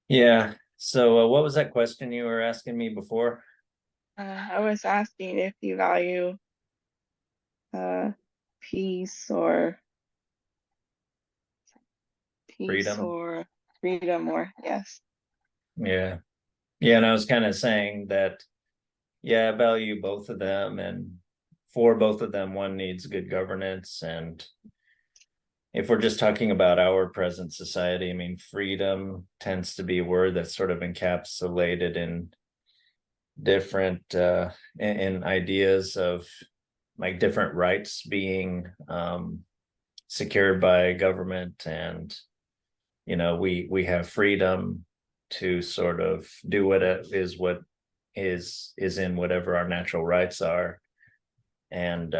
Yeah. So, what was that question you were asking me before? I was asking if you value uh, peace or peace Freedom. or freedom or yes. Yeah. Yeah. And I was kind of saying that, yeah, I value both of them. And for both of them, one needs good governance. And if we're just talking about our present society, I mean, freedom tends to be a word that's sort of encapsulated in different, in ideas of like different rights being secured by government. And we have freedom to sort of do what is in whatever our natural rights are. And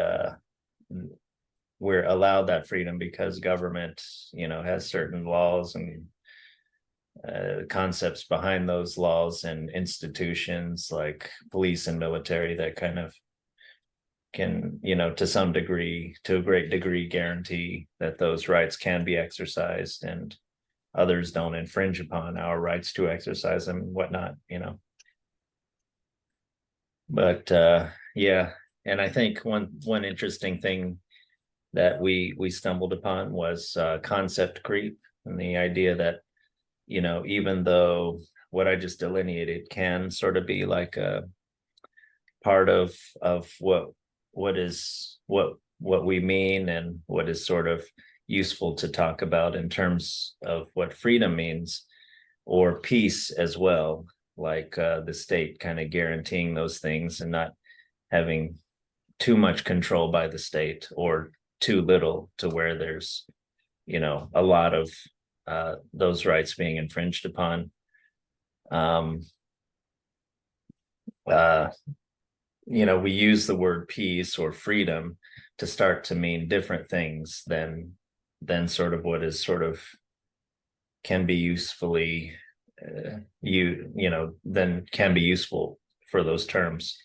we're allowed that freedom because government has certain laws and concepts behind those laws and institutions like police and military that kind of can, to some degree, to a great degree, guarantee that those rights can be exercised, and others don't infringe upon our rights to exercise them and whatnot. But yeah, and I think one interesting thing that we stumbled upon was concept creep, and the idea that even though what I just delineated can sort of be like a part of what we mean and what is sort of useful to talk about in terms of what freedom means, or peace as well, like the state kind of guaranteeing those things and not having too much control by the state or too little to where there's a lot of those rights being infringed upon. um uh we use the word peace or freedom to start to mean different things than sort of what is sort of can be usefully then can be useful for those terms.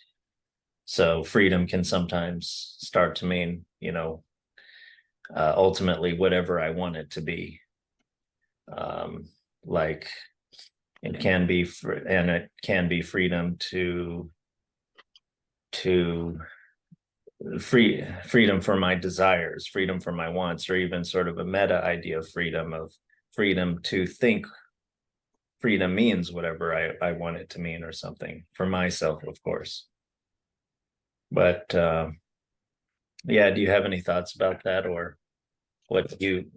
So freedom can sometimes start to mean ultimately whatever I want it to be. Like it can be and it can be freedom to freedom for my desires, freedom for my wants, or even sort of a meta idea of freedom to think freedom means whatever I want it to mean, or something for myself, of course. But yeah, do you have any thoughts about that, or what you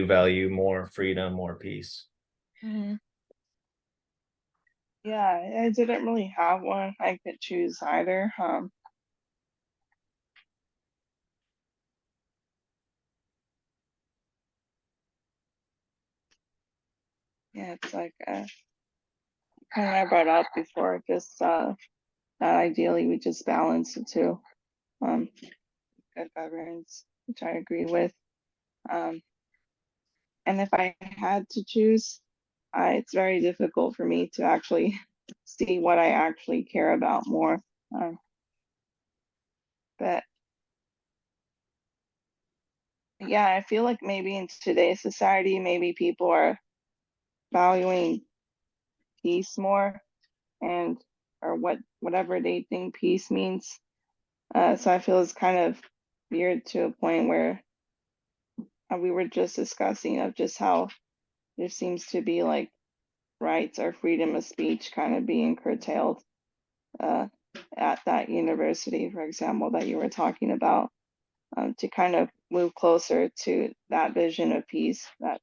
value more, freedom or peace? Mhm. Yeah, I didn't really have one. I could choose either. Yeah, it's like kind of I brought up before, just that ideally we just balance the two. Um, Good governance, which I agree with. Um, and if I had to choose, it's very difficult for me to actually see what I actually care about more. Um, but yeah, I feel like maybe in today's society, maybe people are valuing peace more and or whatever they think peace means. So I feel it's kind of weird to a point where we were just discussing of just how there seems to be like rights or freedom of speech kind of being curtailed uh, at that university, for example, that you were talking about, to kind of move closer to that vision of peace that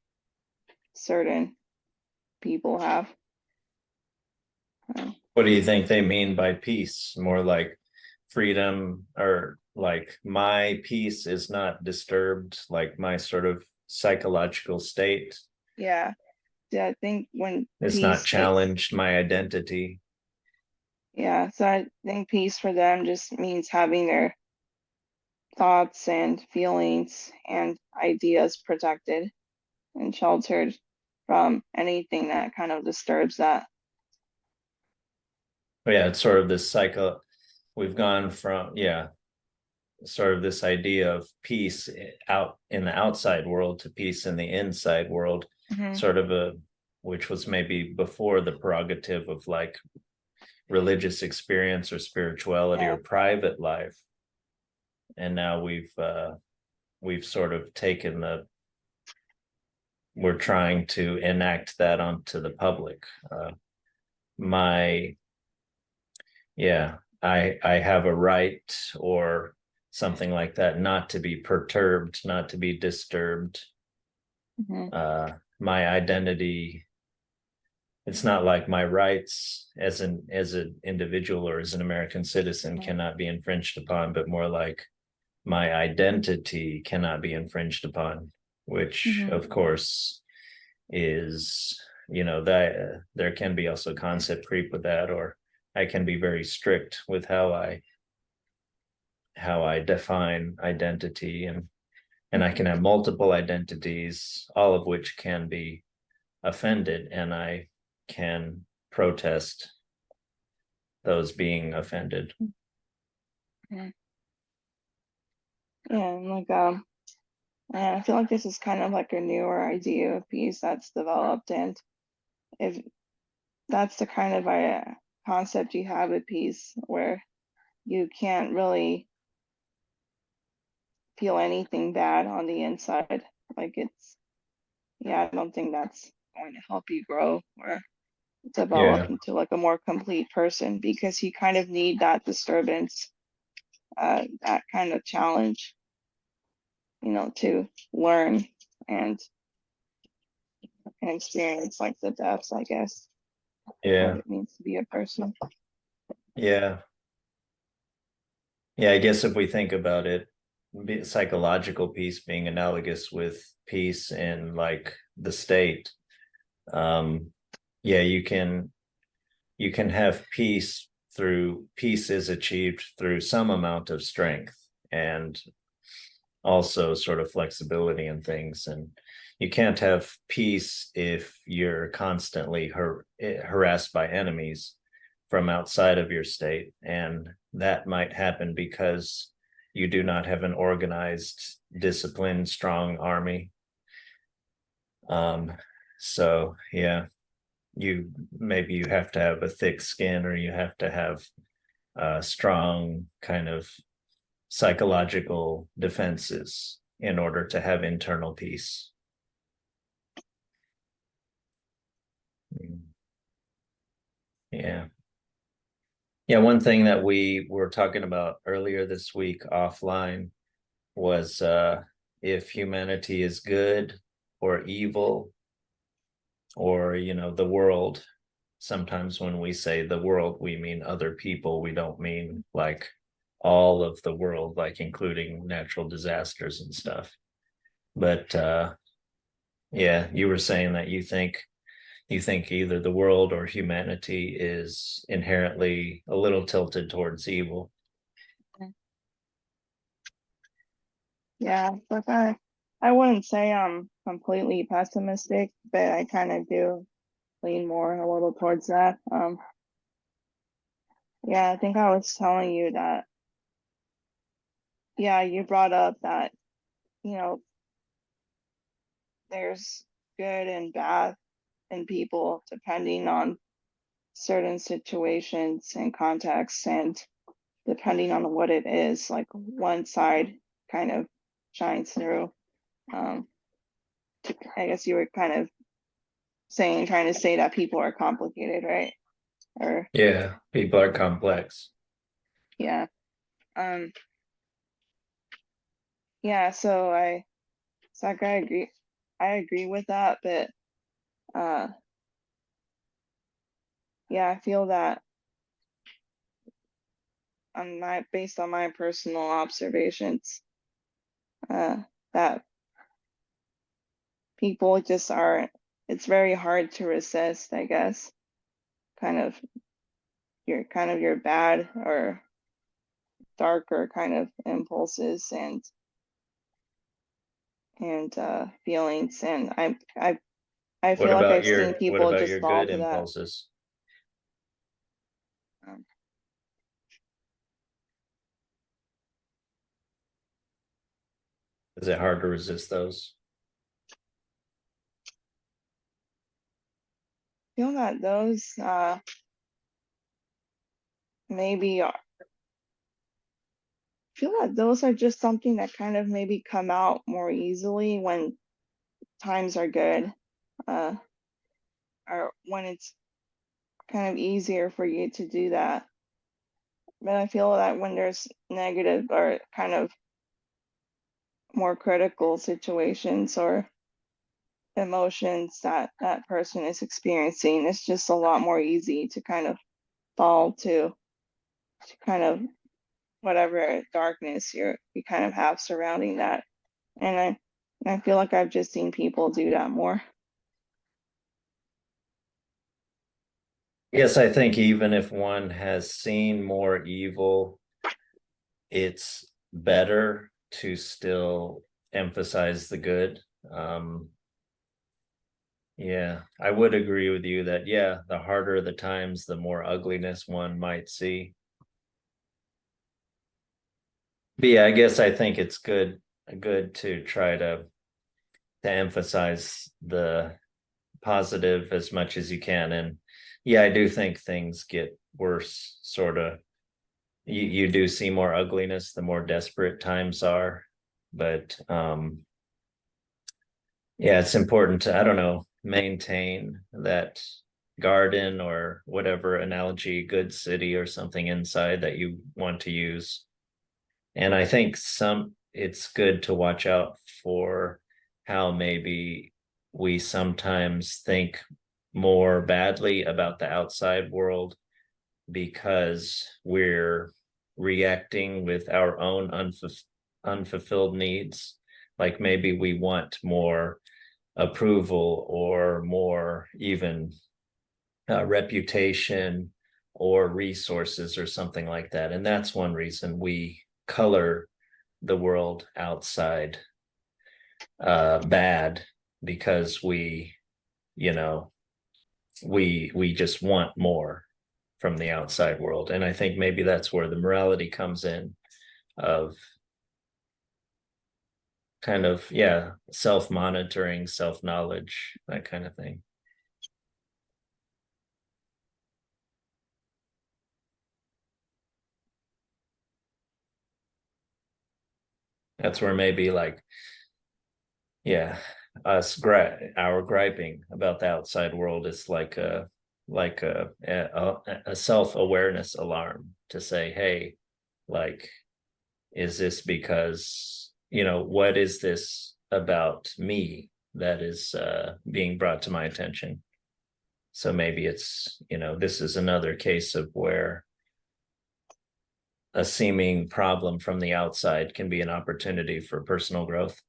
certain people have. Uh, What do you think they mean by peace? More like freedom, or like my peace is not disturbed, like my sort of psychological state yeah, yeah, I think when it's not peace takes, challenged, my identity. yeah, so I think peace for them just means having their thoughts and feelings and ideas protected and sheltered from anything that kind of disturbs that. But yeah, it's sort of this cycle. We've gone from, yeah, sort of this idea of peace out in the outside world to peace in the inside world, Hmm. sort of a which was maybe before the prerogative of like religious experience or spirituality Yeah. or private life. And now we've sort of taken the we're trying to enact that onto the public. My yeah, I have a right or something like that not to be perturbed, not to be disturbed. Hmm. My identity, it's not like my rights as an individual or as an American citizen cannot be infringed upon, but more like my identity cannot be infringed upon, which Hmm. of course is, that there can be also concept creep with that, or I can be very strict with how I define identity, and I can have multiple identities, all of which can be offended, and I can protest those being offended. Yeah. Yeah, and like and I feel like this is kind of like a newer idea of peace that's developed, and if that's the kind of concept you have of peace, where you can't really feel anything bad on the inside, like it's, yeah, I don't think that's going to help you grow or develop Yeah, into like a more complete person, because you kind of need that disturbance, that kind of challenge, to learn and experience like the depths, I guess, what yeah, it means to be a person. yeah. Yeah, I guess if we think about it, psychological peace being analogous with peace in like the state, um, yeah, you can have peace is achieved through some amount of strength and also sort of flexibility in things. And you can't have peace if you're constantly harassed by enemies from outside of your state. And that might happen because you do not have an organized, disciplined, strong army. Um, so yeah, you have to have a thick skin, or you have to have a strong kind of psychological defenses in order to have internal peace. Yeah. Yeah. One thing that we were talking about earlier this week offline was if humanity is good or evil, or, the world. Sometimes when we say the world, we mean other people. We don't mean like all of the world, like including natural disasters and stuff. But yeah, you were saying that you think either the world or humanity is inherently a little tilted towards evil. Yeah, but I wouldn't say I'm completely pessimistic, but I kind of do lean more a little towards that. Yeah, I think I was telling you that, yeah, you brought up that, you know, there's good and bad in people depending on certain situations and contexts, and depending on what it is, like one side kind of shines through. Um, I guess you were kind of trying to say that people are complicated, right? Or Yeah, people are complex. yeah. Um, yeah, so like I agree with that, but uh yeah, I feel that on my based on my personal observations, uh that people just are, it's very hard to resist, I guess, kind of your bad or darker kind of impulses and feelings, and I What feel like about I've seen your what people about just your fall good to that. impulses? Um, Is it hard to resist those? feel that those maybe are, feel that those are just something that kind of maybe come out more easily when times are good, uh, or when it's kind of easier for you to do that. But I feel that when there's negative or kind of more critical situations or emotions that that person is experiencing, it's just a lot more easy to kind of fall to kind of whatever darkness you kind of have surrounding that. And I feel like I've just seen people do that more. Yes, I think even if one has seen more evil, it's better to still emphasize the good. Yeah, I would agree with you that, yeah, the harder the times, the more ugliness one might see. But yeah, I guess I think it's good to try to emphasize the positive as much as you can. And yeah, I do think things get worse, sort of. You do see more ugliness the more desperate times are. But yeah, it's important to, I don't know, maintain that garden or whatever analogy, good city or something inside that you want to use. And I think it's good to watch out for how maybe we sometimes think more badly about the outside world because we're reacting with our own unfulfilled needs. Like maybe we want more approval or more even reputation or resources or something like that. And that's one reason we color the world outside bad, because you know we just want more from the outside world. And I think maybe that's where the morality comes in, of kind of, yeah, self-monitoring, self-knowledge, that kind of thing. That's where maybe, like, yeah, our griping about the outside world is like a self-awareness alarm to say, hey, like, is this because, what is this about me that is being brought to my attention? So maybe it's, this is another case of where a seeming problem from the outside can be an opportunity for personal growth.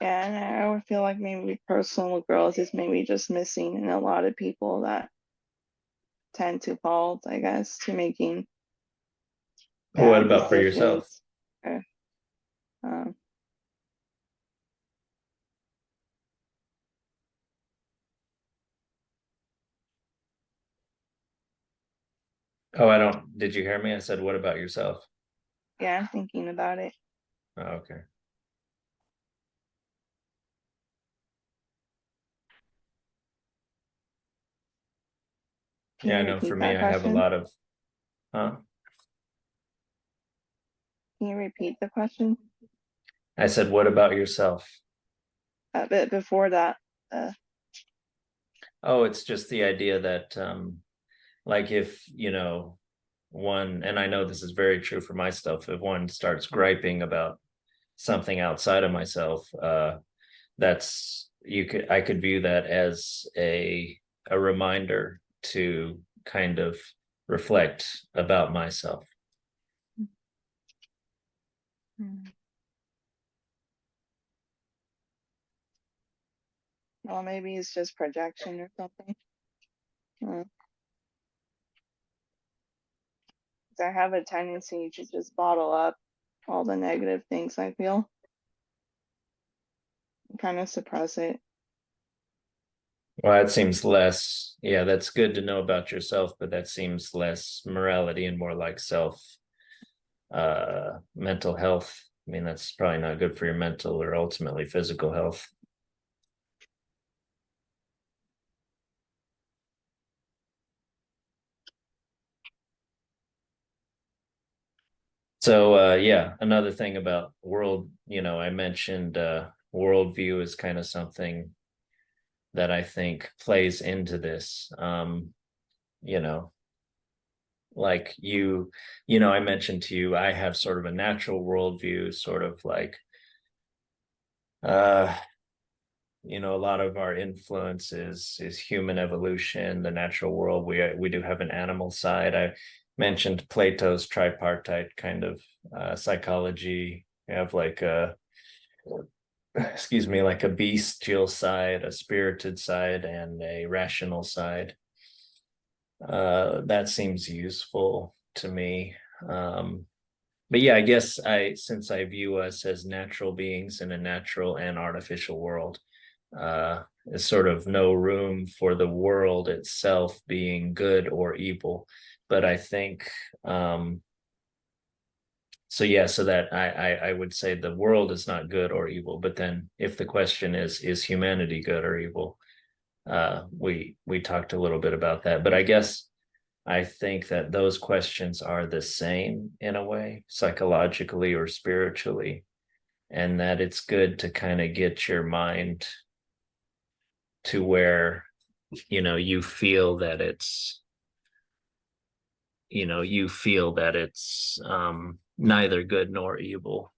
Yeah, and I would feel like maybe personal growth is maybe just missing in a lot of people that tend to fall, I guess, to making What bad about for yourself? decisions. Or, um, Oh, I don't, did you hear me? I said, what about yourself? yeah, I'm thinking about it. Oh, okay. Can Yeah, you I know for repeat me, that I have a question? lot of, huh? Can you repeat the question? I said, what about yourself? A bit before that. Uh, Oh, it's just the idea that, like, if, one, and I know this is very true for myself, if one starts griping about something outside of myself, I could view that as a reminder to kind of reflect about myself. hmm. Well, maybe it's just projection or something. 'Cause I have a tendency to just bottle up all the negative things I feel and kind of suppress it. Well, that seems less, yeah, that's good to know about yourself, but that seems less morality and more like mental health. I mean, that's probably not good for your mental or ultimately physical health. So yeah, another thing about world, I mentioned worldview is kind of something that I think plays into this. You know, like I mentioned to you, I have sort of a natural worldview, sort of like uh a lot of our influence is human evolution, the natural world. We do have an animal side. I mentioned Plato's tripartite kind of psychology. We have like a excuse me, like a bestial side, a spirited side, and a rational side. That seems useful to me. But yeah, I guess since I view us as natural beings in a natural and artificial world, there's sort of no room for the world itself being good or evil. But I think so yeah, so that I would say the world is not good or evil. But then if the question is humanity good or evil? We talked a little bit about that, but I guess I think that those questions are the same in a way, psychologically or spiritually, and that it's good to kind of get your mind to where, you feel that it's neither good nor evil.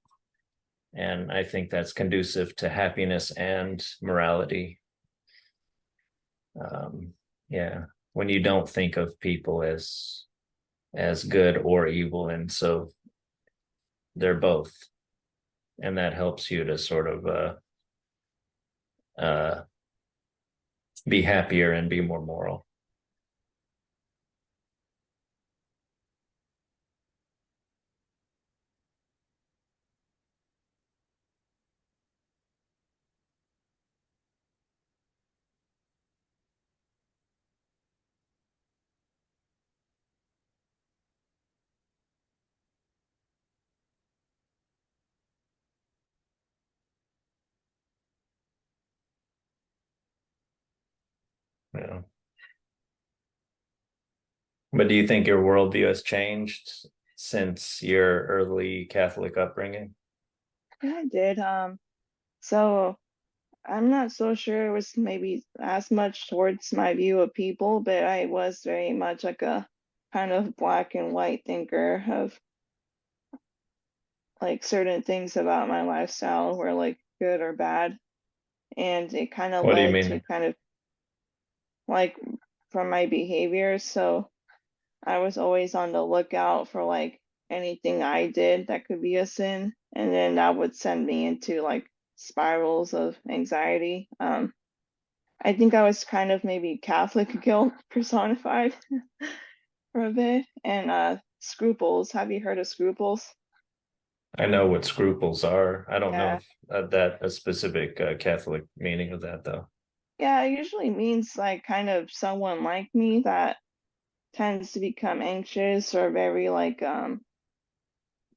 And I think that's conducive to happiness and morality. Yeah, when you don't think of people as good or evil, and so they're both, and that helps you to sort of uh be happier and be more moral. Yeah. But do you think your worldview has changed since your early Catholic upbringing? Yeah, I did. So I'm not so sure it was maybe as much towards my view of people, but I was very much like a kind of black and white thinker of like certain things about my lifestyle were like good or bad. And it kind of What do you led to mean? kind of like from my behavior. So I was always on the lookout for like anything I did that could be a sin. And then that would send me into like spirals of anxiety. I think I was kind of maybe Catholic guilt personified for a bit. And scruples. Have you heard of scruples? I know what scruples are. I don't know Yeah. if that a specific Catholic meaning of that though. Yeah, it usually means like kind of someone like me that tends to become anxious or very like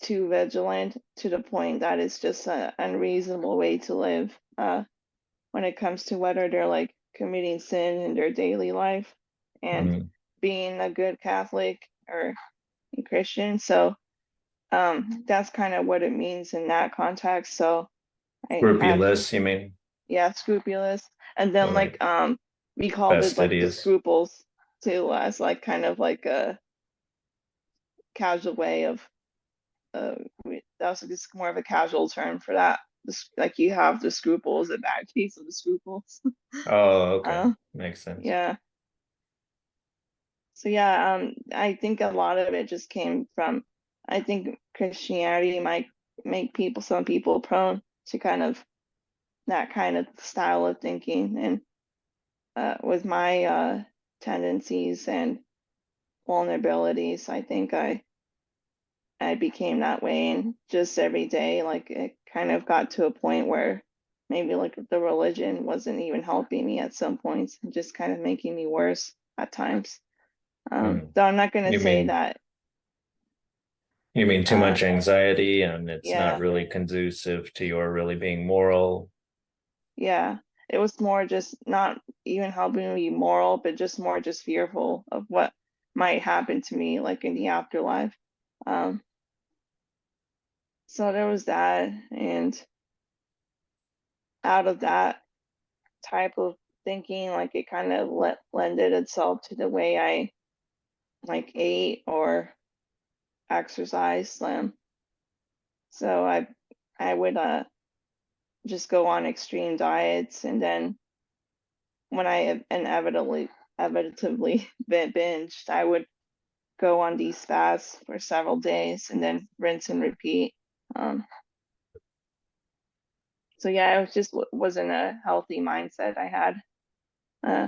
too vigilant to the point that it's just an unreasonable way to live when it comes to whether they're like committing sin in their daily life and Mm. being a good Catholic or a Christian. So that's kind of what it means in that context. So I had, Scrupulous, you mean? yeah, scrupulous. And then Like we called it like the fastidious? scruples too, as like kind of like a casual way of uh that was just more of a casual term for that. Like you have the scruples, a bad case of the scruples. Oh, okay. uh Makes sense. yeah. So yeah, I think a lot of it just came from I think Christianity might make some people prone to kind of that kind of style of thinking. And with my tendencies and vulnerabilities, I think I became that way. And just every day, like it kind of got to a point where maybe like the religion wasn't even helping me at some points, and just kind of making me worse at times. Hmm. Though I'm not going to You say mean that, you mean too uh, much anxiety and it's not yeah, really conducive to your really being moral? yeah. It was more just not even helping me moral, but just more just fearful of what might happen to me, like in the afterlife. Um, So there was that, and out of that type of thinking, like it kind of lended itself to the way I like ate or exercised. So I would just go on extreme diets, and then when I inevitably binged, I would go on these fasts for several days and then rinse and repeat. Um, so yeah, it was just wasn't a healthy mindset I had. Uh,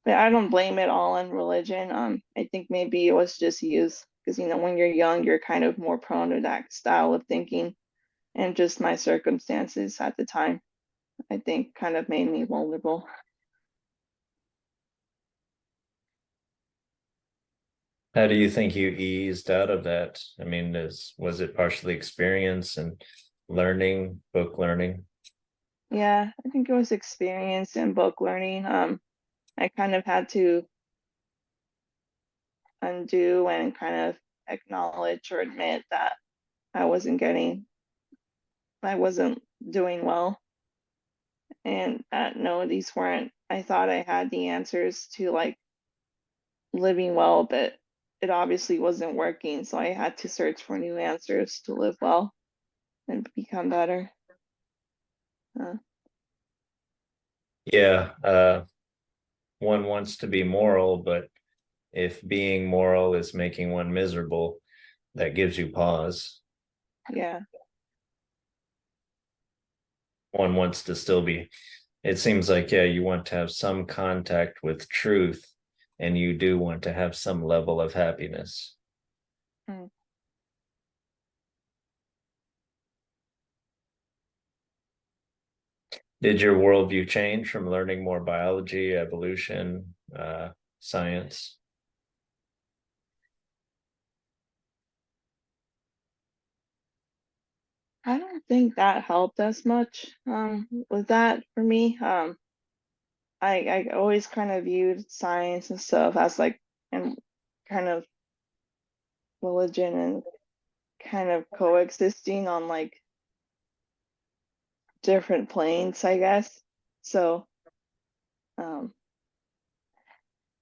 but I don't blame it all on religion. I think maybe it was just used because when you're young, you're kind of more prone to that style of thinking, and just my circumstances at the time, I think, kind of made me vulnerable. How do you think you eased out of that? I mean, was it partially experience and learning, book learning? Yeah, I think it was experience and book learning. I kind of had to undo and kind of acknowledge or admit that I wasn't getting, I wasn't doing well, and that no, these weren't. I thought I had the answers to like living well, but it obviously wasn't working. So I had to search for new answers to live well and become better. Uh, Yeah, one wants to be moral, but if being moral is making one miserable, that gives you pause. yeah, One wants to still be, it seems like, yeah, you want to have some contact with truth, and you do want to have some level of happiness. mm. Did your worldview change from learning more biology, evolution, science? I don't think that helped as much. With that for me. I always kind of viewed science and stuff as like, and kind of religion and kind of coexisting on like different planes, I guess. So, um,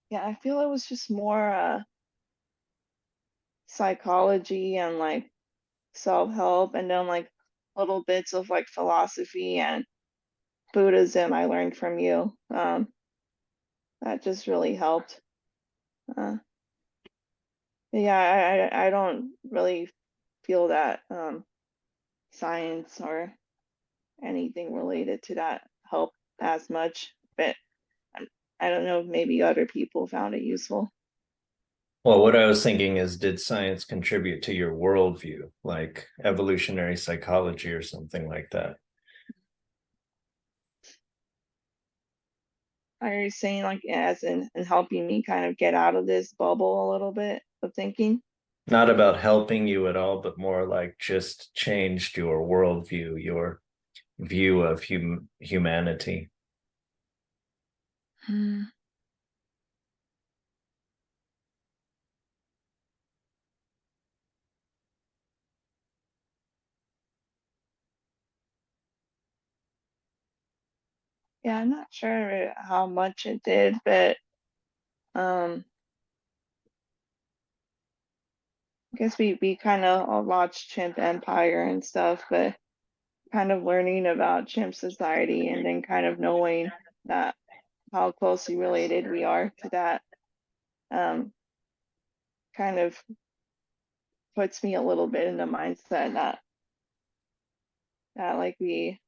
yeah, I feel it was just more psychology and like self-help, and then like little bits of like philosophy and Buddhism I learned from you. That just really helped. Uh, yeah, I don't really feel that science or anything related to that help as much, but I, I don't know, maybe other people found it useful. Well, what I was thinking is, did science contribute to your worldview, like evolutionary psychology or something like that? Are you saying like as in helping me kind of get out of this bubble a little bit of thinking? Not about helping you at all, but more like just changed your worldview, your view of humanity. Hmm. Yeah, I'm not sure how much it did, but um, I guess we kind of watched Chimp Empire and stuff, but kind of learning about chimp society and then kind of knowing that how closely related we are to that um, kind of puts me a little bit in the mindset that like we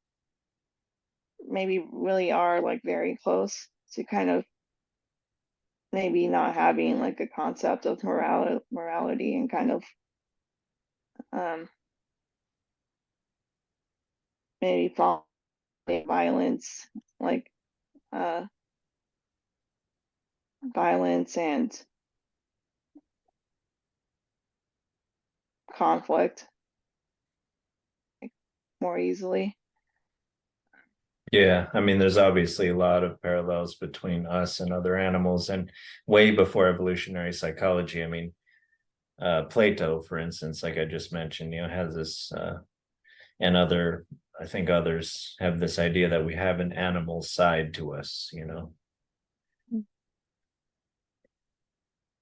maybe really are like very close to kind of maybe not having like a concept of morality and kind of um, maybe fall violence, like uh, violence and conflict more easily. Yeah, I mean, there's obviously a lot of parallels between us and other animals, and way before evolutionary psychology. I mean, Plato, for instance, like I just mentioned, has this and I think others have this idea that we have an animal side to us, you know. I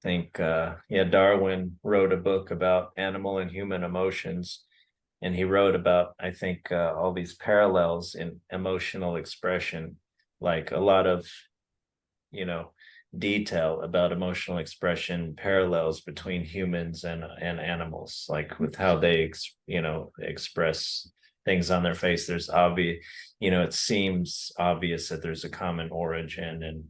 think yeah, Darwin wrote a book about animal and human emotions, and he wrote about, I think, all these parallels in emotional expression, like a lot of, you know, detail about emotional expression parallels between humans and animals, like with how they express things on their face. There's obvious, it seems obvious that there's a common origin and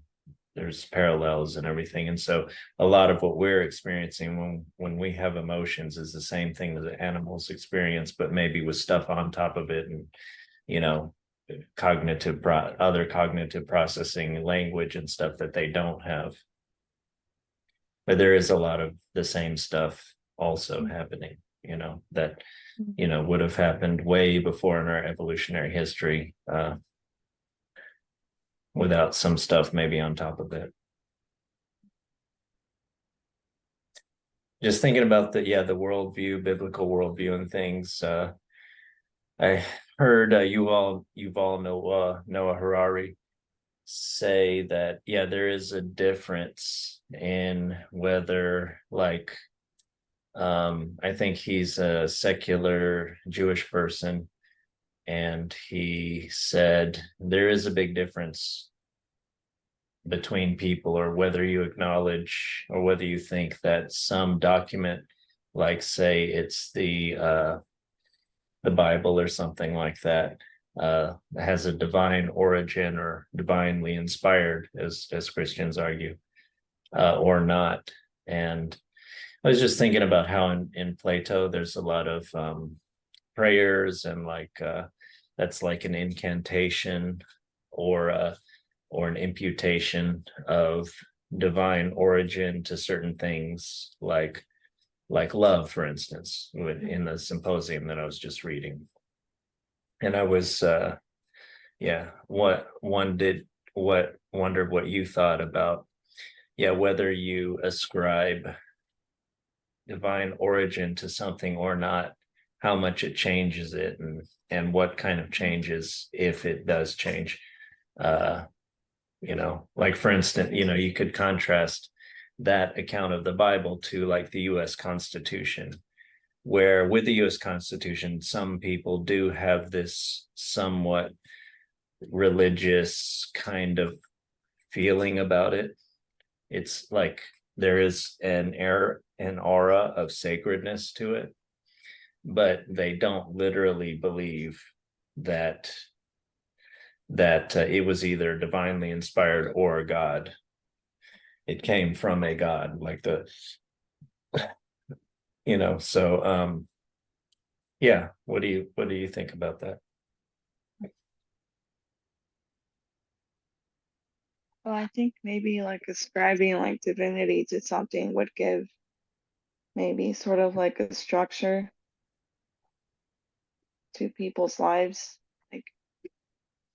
there's parallels and everything. And so a lot of what we're experiencing when we have emotions is the same thing that the animals experience, but maybe with stuff on top of it, and you know other cognitive processing, language and stuff that they don't have. But there is a lot of the same stuff also happening, that would have happened way before in our evolutionary history, without some stuff maybe on top of it. Just thinking about the worldview, biblical worldview and things. I heard Yuval Noah Harari say that there is a difference in whether, like, I think he's a secular Jewish person, and he said there is a big difference between people, or whether you acknowledge or whether you think that some document, like say it's the Bible or something like that, has a divine origin or divinely inspired, as Christians argue, or not. And I was just thinking about how in Plato there's a lot of prayers, and like that's like an incantation, or an imputation of divine origin to certain things, like love, for instance, in the symposium that I was just reading. And I was wondered what you thought about whether you ascribe divine origin to something or not, how much it changes it, and what kind of changes, if it does change. uh like, for instance, you could contrast that account of the Bible to like the US Constitution, where with the US Constitution, some people do have this somewhat religious kind of feeling about it. It's like there is an aura of sacredness to it, but they don't literally believe that it was either divinely inspired or a god. It came from a god, like so what do you think about that? Well, I think maybe like ascribing like divinity to something would give maybe sort of like a structure to people's lives, like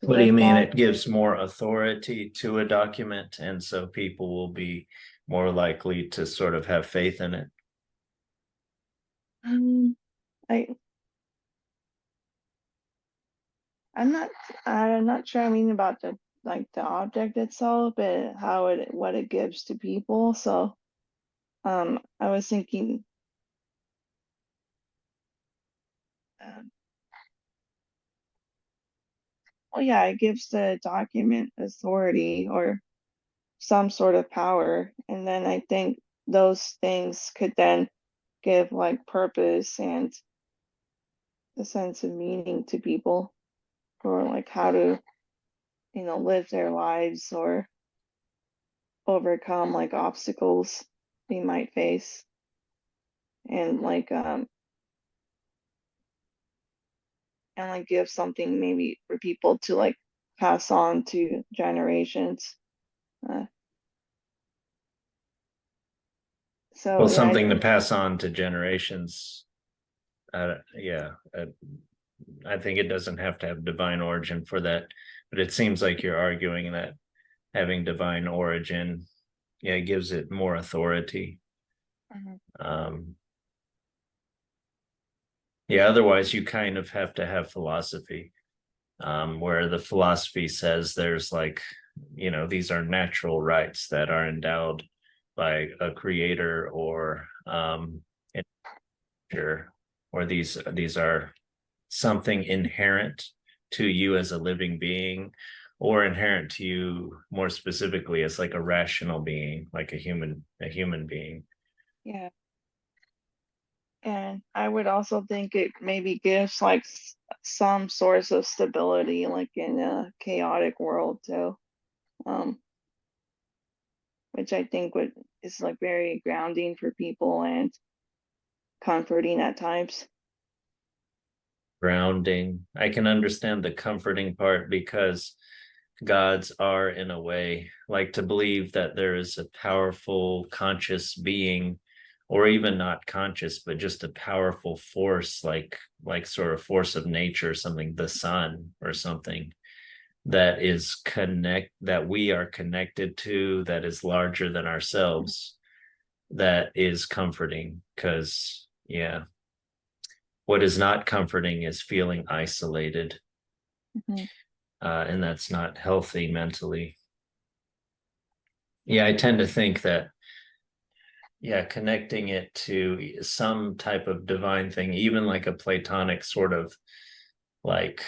to What do you live mean by. it gives more authority to a document, and so people will be more likely to sort of have faith in it? Um, I I'm not I'm not sure I mean about the like the object itself, but how it what it gives to people. So I was thinking um, well, yeah, it gives the document authority or some sort of power. And then I think those things could then give like purpose and a sense of meaning to people for like how to, live their lives or overcome like obstacles they might face. And like give something maybe for people to like pass on to generations. Uh, Well, so yeah, I something to think pass on to generations. Yeah, I think it doesn't have to have divine origin for that, but it seems like you're arguing that having divine origin, gives it more authority. Mhm. Um, Yeah, otherwise you kind of have to have philosophy, where the philosophy says there's like, these are natural rights that are endowed by a creator or nature, or these are something inherent to you as a living being, or inherent to you more specifically as like a rational being, like a human being. Yeah. And I would also think it maybe gives like some source of stability, like in a chaotic world too. Um, which I think would is like very grounding for people and comforting at times. Grounding. I can understand the comforting part because gods are, in a way, like to believe that there is a powerful conscious being, or even not conscious, but just a powerful force, like sort of force of nature, something, the sun or something, that we are connected to, that is larger than ourselves, that is comforting. Because yeah, what is not comforting is feeling isolated, Mhm. and that's not healthy mentally. Yeah, I tend to think that, yeah, connecting it to some type of divine thing, even like a Platonic sort of, like,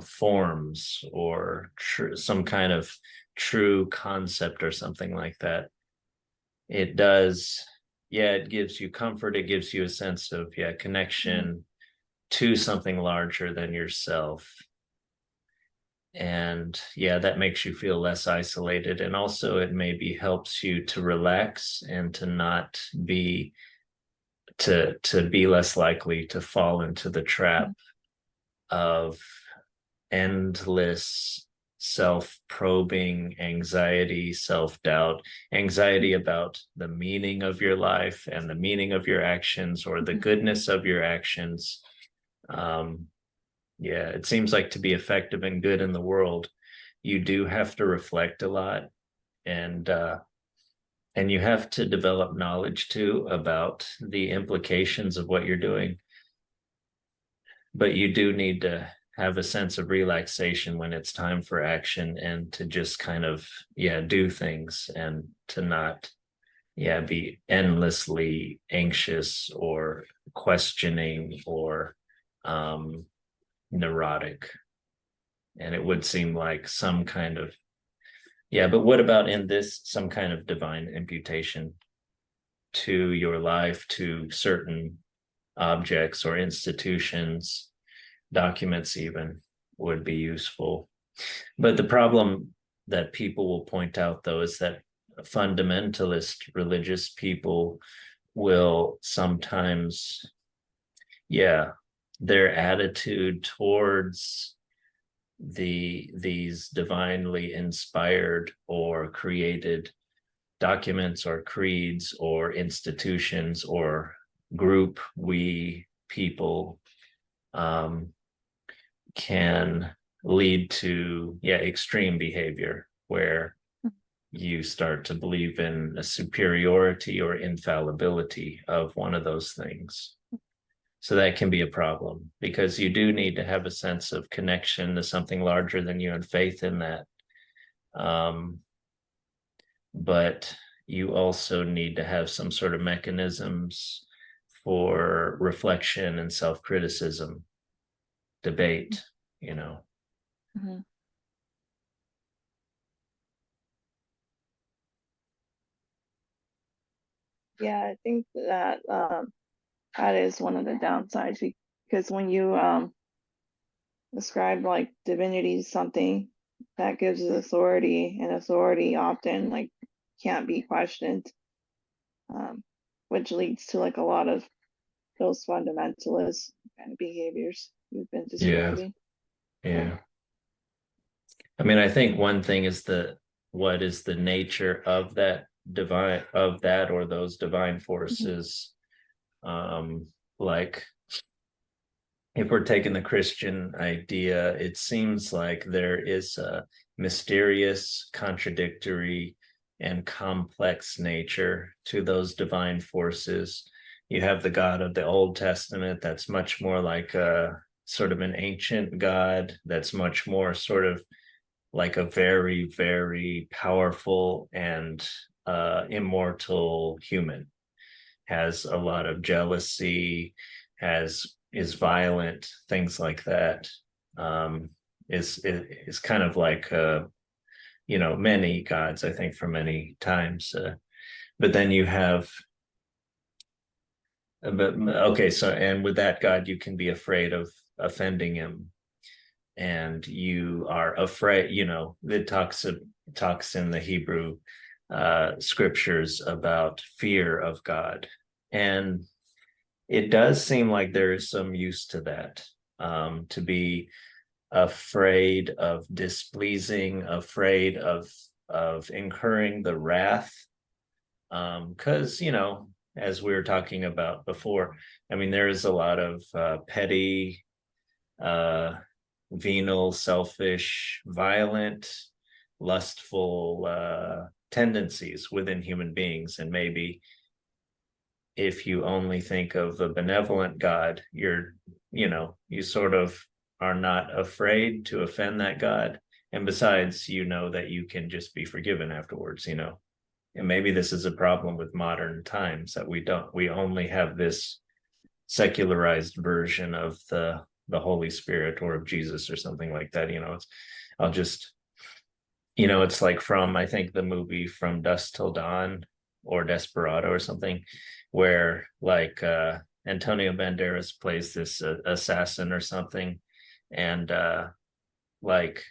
forms, or some kind of true concept or something like that. It does, yeah, it gives you comfort. It gives you a sense of, yeah, Mhm. connection to something larger than yourself. And yeah, that makes you feel less isolated, and also it maybe helps you to relax and to not be to be less likely to fall into the trap Mhm. of endless self-probing anxiety, self-doubt, anxiety about the meaning of your life and the meaning of your actions, or the Mhm. goodness of your actions. um yeah, it seems like to be effective and good in the world, you do have to reflect a lot, and you have to develop knowledge too about the implications of what you're doing. But you do need to have a sense of relaxation when it's time for action, and to just kind of, yeah, do things, and to not, yeah, be endlessly anxious or questioning or um neurotic. And it would seem like some kind of, yeah, but what about in this, some kind of divine imputation to your life, to certain objects or institutions, documents even, would be useful. But the problem that people will point out, though, is that fundamentalist religious people will sometimes, yeah, their attitude towards these divinely inspired or created documents or creeds or institutions or group we people, um, can lead to, yeah, extreme behavior, where you start to believe in a superiority or infallibility of one of those things. So that can be a problem, because you do need to have a sense of connection to something larger than you and faith in that. Um, but you also need to have some sort of mechanisms for reflection and self-criticism, debate, you know. Mhm. Yeah, I think that that is one of the downsides because when you describe like divinity as something that gives it authority, and authority often like can't be questioned, um, which leads to like a lot of those fundamentalist kind of behaviors you've been Yeah, describing. Yeah. yeah. I mean, I think one thing is what is the nature of that or those divine Mhm. forces? Um, like, if we're taking the Christian idea, it seems like there is a mysterious, contradictory, and complex nature to those divine forces. you have the God of the Old Testament that's much more like a sort of an ancient God that's much more sort of like a very, very powerful and immortal human, has a lot of jealousy, has is violent, things like that. Is kind of like many gods, I think, for many times. But then you have, but okay, so and with that God, you can be afraid of offending him, and you are afraid. It talks in the Hebrew scriptures about fear of God, and it does seem like there is some use to that, to be afraid of displeasing, afraid of incurring the wrath, because as we were talking about before, I mean, there is a lot of petty, uh venal, selfish, violent, lustful tendencies within human beings, and maybe if you only think of a benevolent God, you sort of are not afraid to offend that God. And besides, you know that you can just be forgiven afterwards, And maybe this is a problem with modern times, that we only have this secularized version of the Holy Spirit or of Jesus or something like that. I'll just, it's like from, I think, the movie From Dusk Till Dawn or Desperado or something, where like Antonio Banderas plays this assassin or something, and like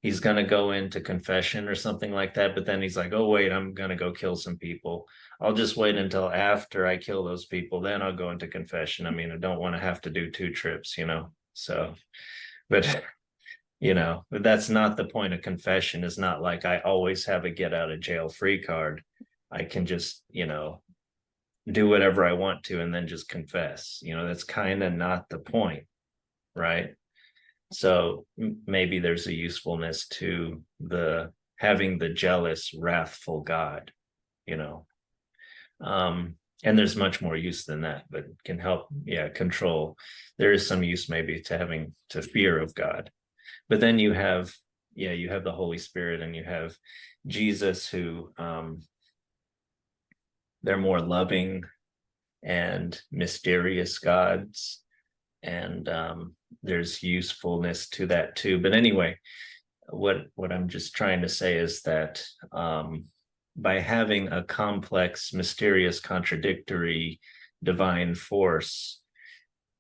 he's gonna go into confession or something like that, but then he's like, oh wait, I'm gonna go kill some people. I'll just wait until after I kill those people, then I'll go into confession. I mean, I don't want to have to do two trips, So, but but that's not the point of confession. Is not like I always have a get out of jail free card. I can just, do whatever I want to and then just confess. That's kind of not the point, right? So maybe there's a usefulness to the having the jealous, wrathful God, you know. And there's much more use than that, but can help, control. There is some use maybe to having to fear of God. But then you have the Holy Spirit, and you have Jesus, who they're more loving and mysterious gods, and there's usefulness to that too. But anyway, what I'm just trying to say is that by having a complex, mysterious, contradictory divine force,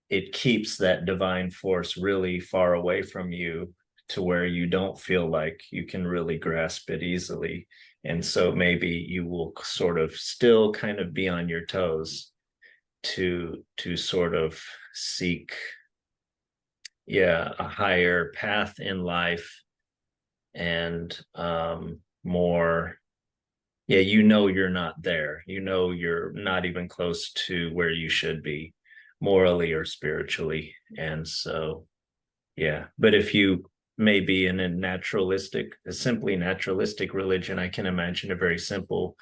it keeps that divine force really far away from you, to where you don't feel like you can really grasp it easily. And so maybe you will sort of still kind of be on your toes to sort of seek, a higher path in life, and more, you're not there, you're not even close to where you should be morally or spiritually. And so, but if you maybe in a simply naturalistic religion, I can imagine a very simple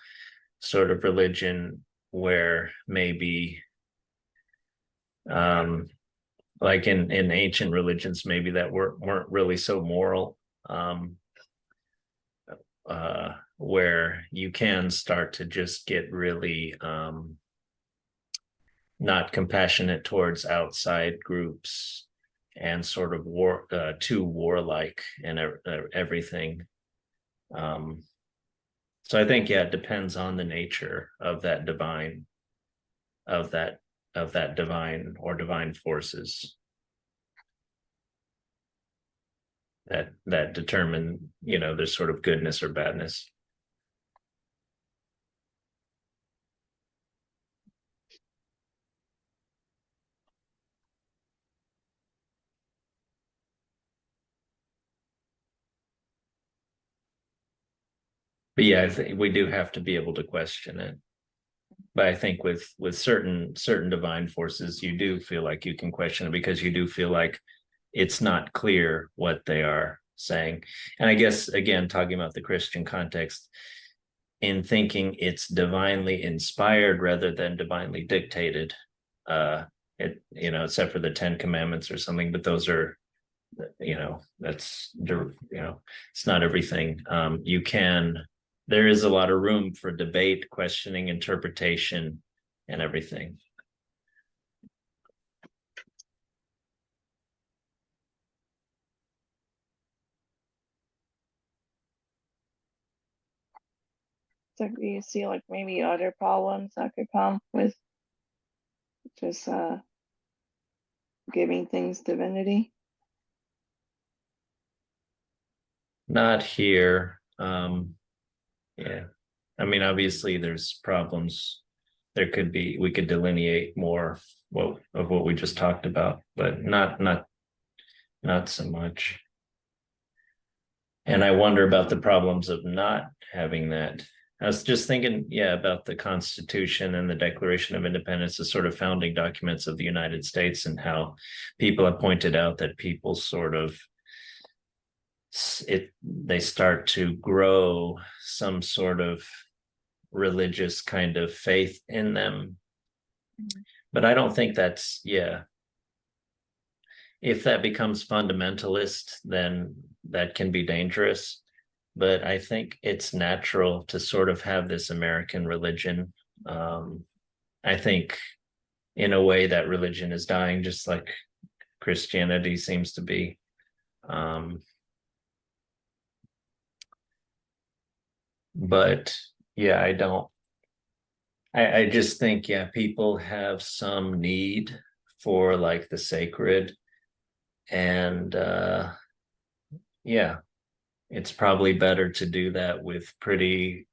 sort of religion where maybe like in ancient religions, maybe that weren't really so moral, where you can start to just get really not compassionate towards outside groups, and sort of too warlike and everything. So I think, it depends on the nature of that divine, of that divine or divine forces that determine, their sort of goodness or badness. But I think we do have to be able to question it. But I think with certain divine forces, you do feel like you can question it, because you do feel like it's not clear what they are saying. And I guess, again, talking about the Christian context, in thinking it's divinely inspired rather than divinely dictated. It, except for the Ten Commandments or something, but those are, that's, it's not everything. There is a lot of room for debate, questioning, interpretation, and everything. So do you see like maybe other problems that could come with just giving things divinity? Not here. Yeah. I mean, obviously there's problems. We could delineate more of what we just talked about, but not so much. And I wonder about the problems of not having that. I was just thinking, yeah, about the Constitution and the Declaration of Independence, the sort of founding documents of the United States, and how people have pointed out that people sort of they start to grow some sort of religious kind of faith in them. But I don't think that's, yeah. If that becomes fundamentalist, then that can be dangerous. But I think it's natural to sort of have this American religion. I think in a way that religion is dying, just like Christianity seems to be. But yeah, I just think, yeah, people have some need for like the sacred, and yeah, it's probably better to do that with pretty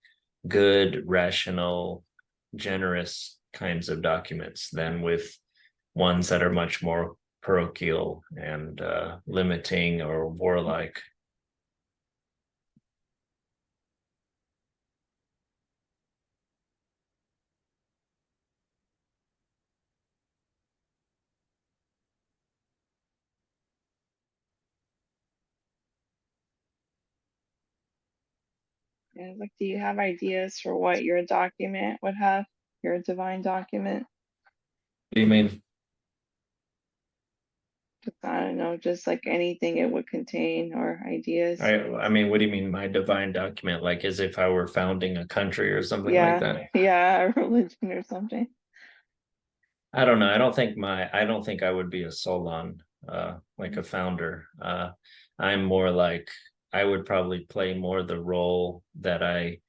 good, rational, generous kinds of documents than with ones that are much more parochial and limiting or warlike. And like, do you have ideas for what your document would have? Your divine document? What do you mean? Just, I don't know, just like anything it would contain or ideas. I mean, what do you mean my divine document? Like as if I were founding a country or something like Yeah, that? yeah, a religion or something. I don't know. I don't think I would be a Solon, like a founder. I'm more like I would probably play more the role that I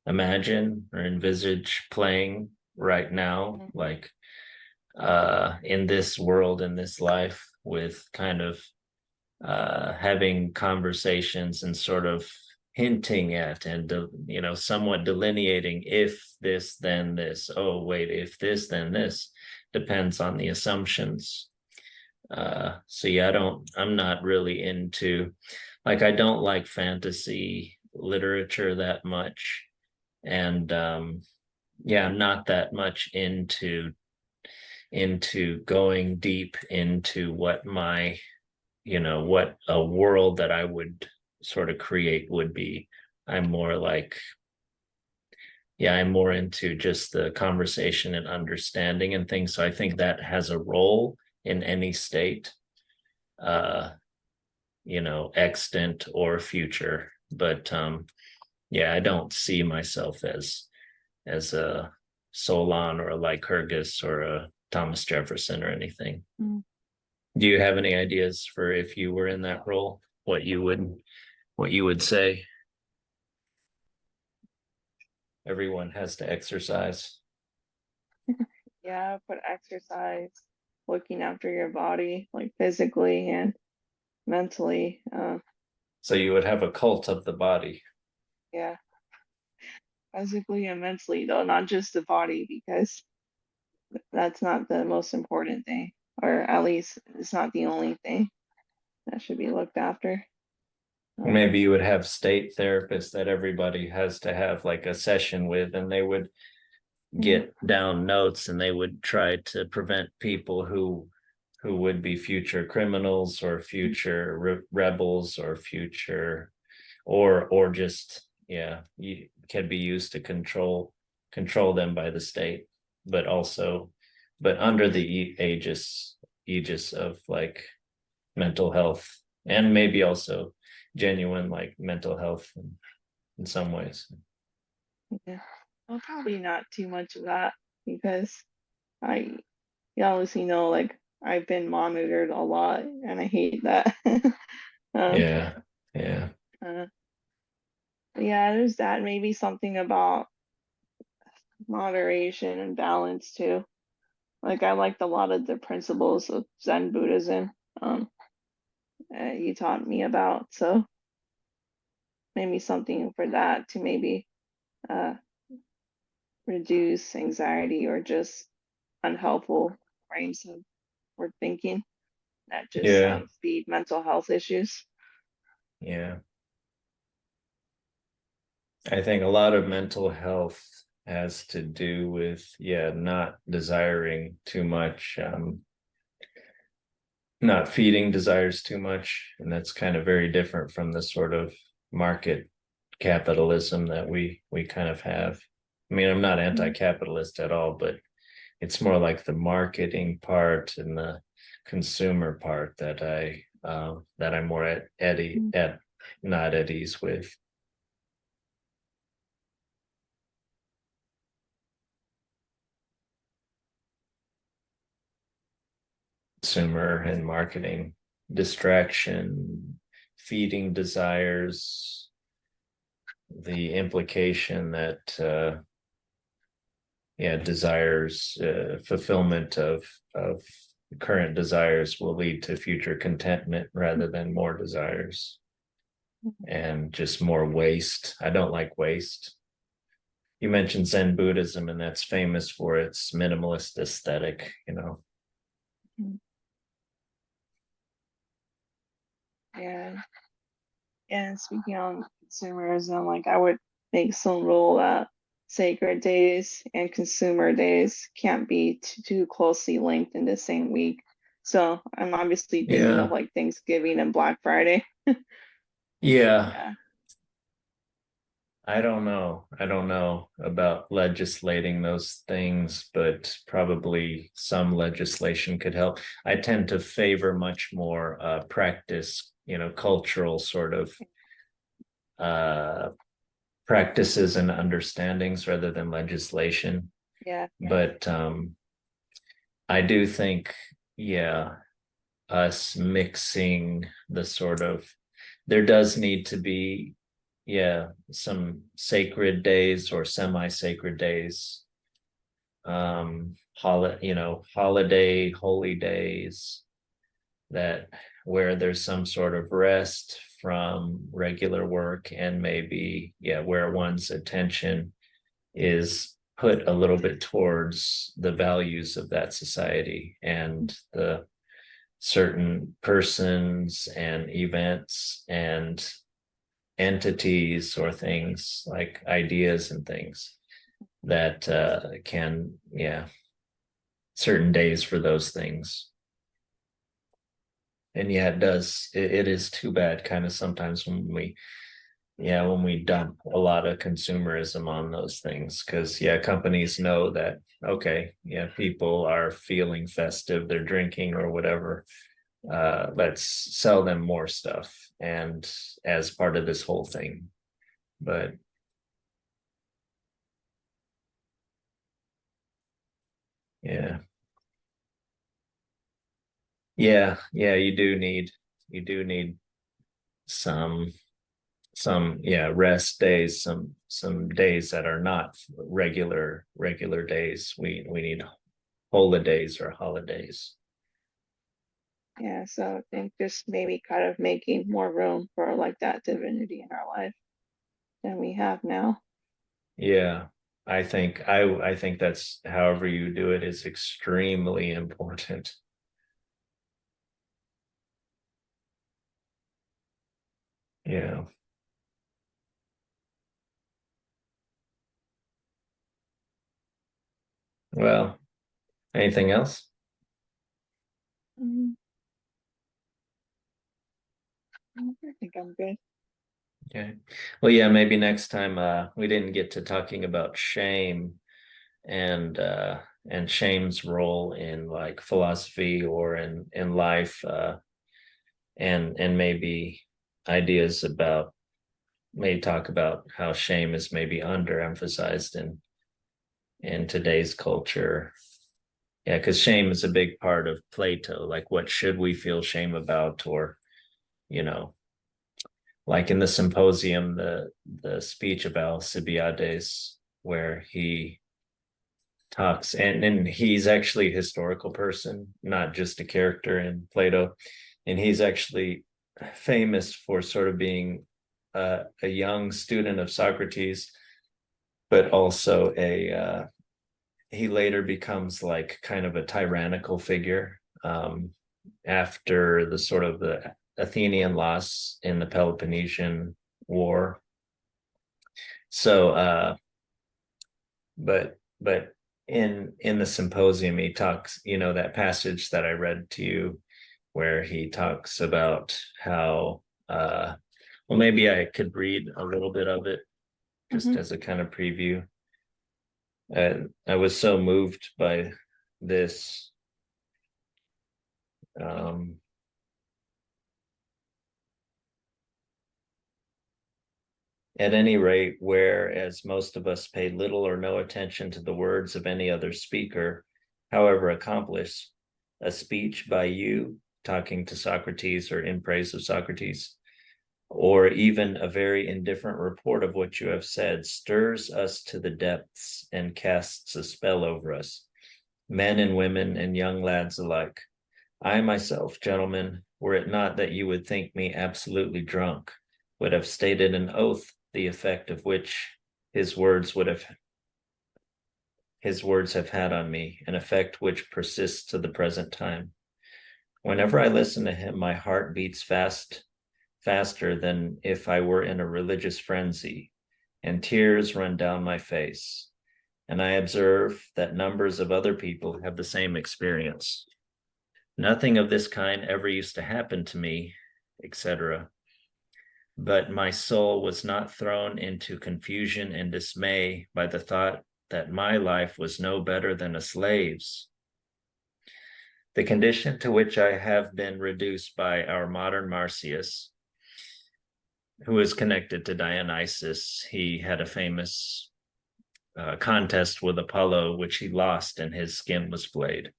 imagine or envisage playing right now, Mhm. like in this world, in this life, with kind of having conversations and sort of hinting at and somewhat delineating, if this then this, oh wait, if this then this, depends on the assumptions. So yeah, I'm not really into, like, I don't like fantasy literature that much, and yeah, I'm not that much into going deep into what a world that I would sort of create would be. I'm more like, yeah, I'm more into just the conversation and understanding and things. So I think that has a role in any state, uh, extant or future. But yeah, I don't see myself as a Solon or a Lycurgus or a Thomas Jefferson or anything. Mm. Do you have any ideas for if you were in that role, what you would say? Everyone has to exercise. Yeah, put exercise, looking after your body, like physically and mentally. So you would have a cult of the body. Yeah, physically and mentally, though, not just the body, because that's not the most important thing, or at least it's not the only thing that should be looked after. Um, Maybe you would have state therapists that everybody has to have like a session with, and they would mm, get down notes and they would try to prevent people who would be future criminals or future rebels or future or just yeah, can be used to control them by the state, but also, but under the aegis of like mental health, and maybe also genuine like mental health in some ways. Yeah. Well, probably not too much of that because I, you obviously know, like I've been monitored a lot, and I hate that. um, Yeah, yeah, uh, yeah, there's that. Maybe something about moderation and balance too. Like I liked a lot of the principles of Zen Buddhism. Um, you taught me about, so maybe something for that to maybe uh reduce anxiety or just unhelpful frames of or thinking that just yeah, feed mental health issues. yeah. I think a lot of mental health has to do with, yeah, not desiring too much, not feeding desires too much. And that's kind of very different from the sort of market capitalism that we kind of have. I mean, I'm not Mm, anti-capitalist at all, but it's more like the marketing part and the consumer part that I'm more mm, at not at ease with. Consumer and marketing distraction, feeding desires, the implication that yeah, desires, fulfillment of current desires will lead to future contentment rather than more desires, and just more waste. I don't like waste. You mentioned Zen Buddhism, and that's famous for its minimalist aesthetic, you know. mm. Yeah. And speaking on consumerism, like I would make some rule that sacred days and consumer days can't be too closely linked in the same week. So I'm obviously thinking of Yeah, like Thanksgiving and Black Friday. yeah. Yeah. I don't know. I don't know about legislating those things, but probably some legislation could help. I tend to favor much more practice, you know, cultural sort of uh practices and understandings rather than legislation. Yeah. Yeah. But I do think, yeah, us mixing the sort of, there does need to be, yeah, some sacred days or semi-sacred days, holiday holy days, that where there's some sort of rest from regular work, and maybe, yeah, where one's attention is put a little bit towards the values of that society and the certain persons and events and entities or things like ideas and things that can, yeah, certain days for those things. And yeah, it is too bad kind of sometimes when we, yeah, when we dump a lot of consumerism on those things, because yeah, companies know that, okay, yeah, people are feeling festive, they're drinking or whatever, let's sell them more stuff, and as part of this whole thing. But yeah, yeah, you do need some yeah, rest days, some days that are not regular days. We need holidays or holidays. Yeah. So I think just maybe kind of making more room for like that divinity in our life than we have now. Yeah, I think that's, however you do it, is extremely important. Yeah. Well, anything else? Mm, I think I'm good. Okay. Well, yeah, maybe next time we didn't get to talking about shame and shame's role in like philosophy or in life and maybe ideas about maybe talk about how shame is maybe underemphasized in today's culture. Yeah, because shame is a big part of Plato. Like, what should we feel shame about? Or, you know, like in the symposium, the speech of Alcibiades, where he talks, and he's actually a historical person, not just a character in Plato, and he's actually famous for sort of being a young student of Socrates, but also he later becomes like kind of a tyrannical figure after the sort of the Athenian loss in the Peloponnesian War. So, but in the symposium, he talks, that passage that I read to you, where he talks about how, well, maybe I could read a little bit of it just Hmm. as a kind of preview. I was so moved by this. Um, At any rate, whereas most of us pay little or no attention to the words of any other speaker, however accomplished, a speech by you talking to Socrates or in praise of Socrates, or even a very indifferent report of what you have said, stirs us to the depths and casts a spell over us, men and women and young lads alike. I myself, gentlemen, were it not that you would think me absolutely drunk, would have stated an oath the effect of which his words would have his words have had on me, an effect which persists to the present time. Whenever I listen to him, my heart beats faster than if I were in a religious frenzy, and tears run down my face. And I observe that numbers of other people have the same experience. Nothing of this kind ever used to happen to me, etc. But my soul was not thrown into confusion and dismay by the thought that my life was no better than a slave's. The condition to which I have been reduced by our modern Marsyas, who is connected to Dionysus. He had a famous contest with Apollo, which he lost, and his skin was flayed,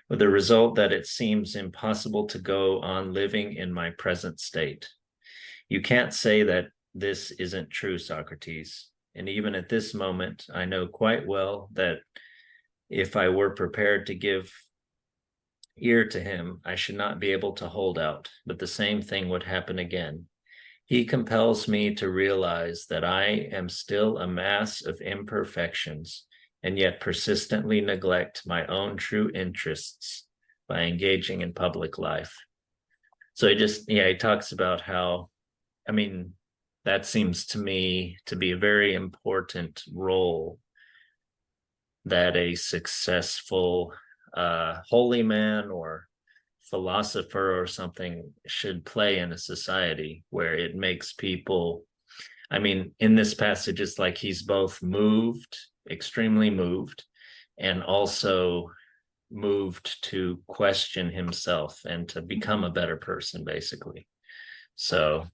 with the result that it seems impossible to go on living in my present state. You can't say that this isn't true, Socrates. And even at this moment, I know quite well that if I were prepared to give ear to him, I should not be able to hold out, but the same thing would happen again. He compels me to realize that I am still a mass of imperfections and yet persistently neglect my own true interests by engaging in public life. So he talks about how, I mean, that seems to me to be a very important role that a successful holy man or philosopher or something should play in a society where it makes people, I mean, in this passage, it's like he's both moved, extremely moved, and also moved to question himself and to become a better person, basically. So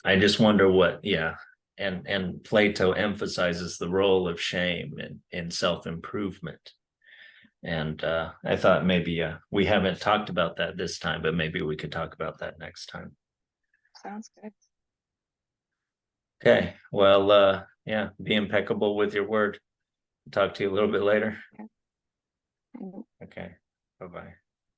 I just wonder what, yeah. And Plato emphasizes the role of shame in self-improvement. And I thought maybe we haven't talked about that this time, but maybe we could talk about that next time. Sounds good. Okay. Well, yeah, be impeccable with your word. Talk to you a little bit later. Yeah. Okay. Bye bye.